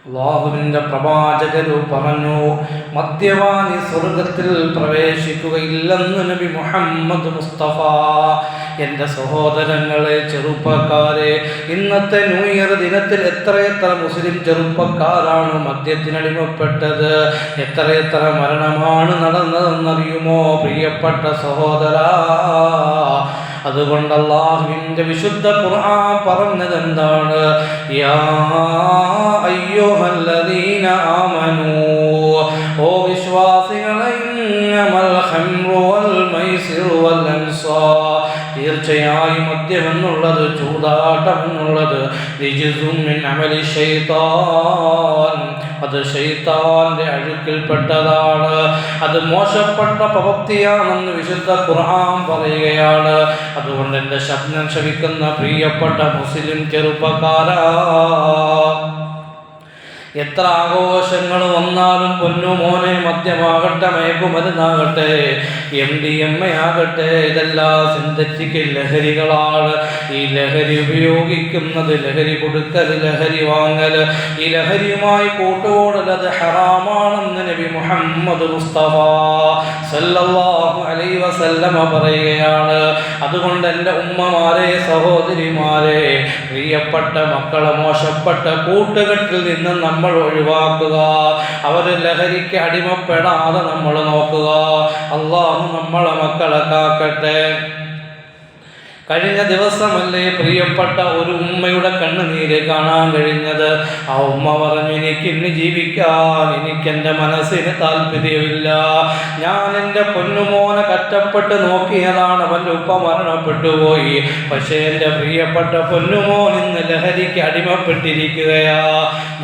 അല്ലാഹുവിന്റെ പ്രവാചകരു പറഞ്ഞു, മദ്യപാനി സ്വർഗത്തിൽ പ്രവേശിക്കുകയില്ലെന്ന് നബി മുഹമ്മദ് മുസ്തഫ. എൻ്റെ സഹോദരങ്ങളെ, ചെറുപ്പക്കാരെ, ഇന്നത്തെ ന്യൂ ഇയർ ദിനത്തിൽ എത്രയെത്ര മുസ്ലിം ചെറുപ്പക്കാരാണ് മദ്യത്തിനടിമപ്പെട്ടത്. എത്രയെത്ര മരണമാണ് നടന്നതെന്നറിയുമോ പ്രിയപ്പെട്ട സഹോദരാ? അതുകൊണ്ട് അല്ലാഹുവിന്റെ വിശുദ്ധ ഖുർആൻ പറഞ്ഞത് എന്താണ്? യാ അയ്യുഹല്ലദീന ആമനൂ, ഓ വിശ്വാസികളെ, ഇന്നമൽ ഖംറു വൽ മൈസിറു വൽ അൻസാർ, തീർച്ചയായും മദ്യമെന്നുള്ളത്, ചൂതാട്ടമെന്നുള്ളത്, റിജ്സും മിൻ അമലി ശൈത്താൻ, അത് ശൈത്താന്റെ അഴുക്കിൽപ്പെട്ടതാണ്, അത് മോശപ്പെട്ട പ്രവൃത്തിയാണെന്ന് വിശുദ്ധ ഖുർആൻ പറയുകയാണ്. അതുകൊണ്ട് എൻ്റെ ശബ്ദം ശ്രവിക്കുന്ന പ്രിയപ്പെട്ട മുസ്ലിം ചെറുപ്പക്കാരാ, എത്ര ആഘോഷങ്ങൾ വന്നാലും പൊന്നുമോനെ, മദ്യമാകട്ടെ, മയക്കുമരുന്നാകട്ടെ, MDMA ആകട്ടെ, ഇതെല്ലാം സിന്തറ്റിക് ലഹരികളാണ്. ഈ ലഹരി ഉപയോഗിക്കുന്നത്, ലഹരി കൊടുക്കൽ, ലഹരി വാങ്ങൽ, ഈ ലഹരിയുമായി കൂട്ടുകൂടൽ, അത് ഹറാമാണെന്ന് നബി മുഹമ്മദ് മുസ്തഫ സല്ലല്ലാഹു അലൈഹി വസല്ലമ പറയുകയാണ്. അതുകൊണ്ട് എൻ്റെ ഉമ്മമാരെ, സഹോദരിമാരെ, പ്രിയപ്പെട്ട മക്കളെ മോശപ്പെട്ട കൂട്ടുകെട്ടിൽ നിന്ന് നമ്മൾ ഒഴിവാക്കുക. അവർ ലഹരിക്ക് അടിമപ്പെടാതെ നമ്മൾ നോക്കുക. അല്ലാഹു നമ്മളെ മക്കളെ കാക്കട്ടെ. കഴിഞ്ഞ ദിവസമല്ലേ പ്രിയപ്പെട്ട ഒരു ഉമ്മയുടെ കണ്ണുനീര് കാണാൻ കഴിഞ്ഞത്. ആ ഉമ്മ പറഞ്ഞു, എനിക്കിന്ന് ജീവിക്കാൻ എനിക്കെൻ്റെ മനസ്സിന് താല്പര്യമില്ല. ഞാൻ എൻ്റെ പൊന്നുമോനെ കഷ്ടപ്പെട്ട് നോക്കിയതാണ്, അവൻ്റെ ഉപ്പ മരണപ്പെട്ടു പോയി. പക്ഷേ എൻ്റെ പ്രിയപ്പെട്ട പൊന്നുമോൻ ഇന്ന് ലഹരിക്ക് അടിമപ്പെട്ടിരിക്കുകയാ.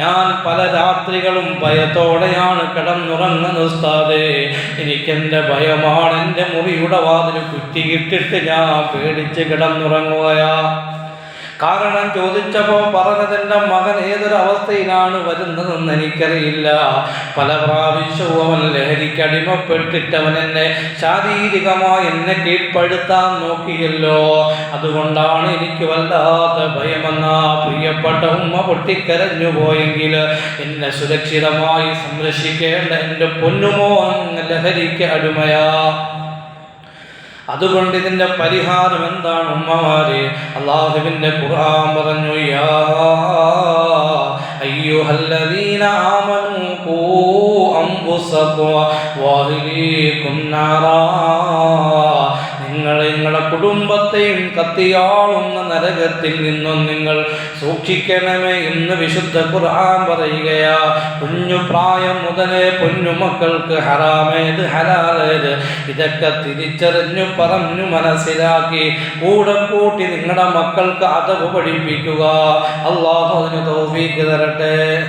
ഞാൻ പല രാത്രികളും ഭയത്തോടെയാണ് കിടന്നുറങ്ങുന്നത് ഉസ്താദേ. എനിക്കെൻ്റെ ഭയമാണ്. എൻ്റെ മുറിയുടെ വാതിൽ കുറ്റിയിട്ടിട്ട് ഞാൻ പേടിച്ച് കിടന്നുറങ്ങുകയാ. കാരണം ചോദിച്ചപ്പോൾ പറഞ്ഞത്, എൻ്റെ മകൻ ഏതൊരവസ്ഥയിലാണ് വരുന്നതെന്ന് എനിക്കറിയില്ല. പല പ്രാവശ്യവും അവൻ ലഹരിക്ക് അടിമപ്പെട്ടിട്ട് അവൻ എന്നെ ശാരീരികമായി എന്നെ കീഴ്പ്പെടുത്താൻ നോക്കിയല്ലോ. അതുകൊണ്ടാണ് എനിക്ക് വല്ലാത്ത ഭയമെന്ന പ്രിയപ്പെട്ട ഉമ്മ പൊട്ടിക്കരഞ്ഞു പോയെങ്കിൽ എന്നെ സുരക്ഷിതമായി സംരക്ഷിക്കേണ്ട എൻ്റെ പൊന്നുമോൻ ലഹരിക്ക് അടിമയാ. അതുകൊണ്ട് ഇതിൻ്റെ പരിഹാരം എന്താണ് ഉമ്മമാരെ? അല്ലാഹുവിൻ്റെ ഖുർആൻ പറഞ്ഞു, യാ അയ്യുഹല്ലദീന ആമനൂ ഖൂ അൻഫുസകും വഅഹ്ലീകും നാറാ, നിങ്ങളുടെ കുടുംബത്തെയും കത്തിയാളുന്ന നരകത്തിൽ നിന്നും നിങ്ങൾ സൂക്ഷിക്കണമേ എന്ന് വിശുദ്ധ ഖുർആൻ പറയുകയാ. കുഞ്ഞു പ്രായം മുതലേ പൊന്നുമക്കൾക്ക് ഹറാമേത് ഹലാലേത് ഇതൊക്കെ തിരിച്ചറിഞ്ഞു പറഞ്ഞു മനസ്സിലാക്കി കൂടെ കൂട്ടി നിങ്ങളുടെ മക്കൾക്ക് അദബ് പഠിപ്പിക്കുക. അല്ലാഹു അതിന് തൗഫീഖ് തരട്ടെ.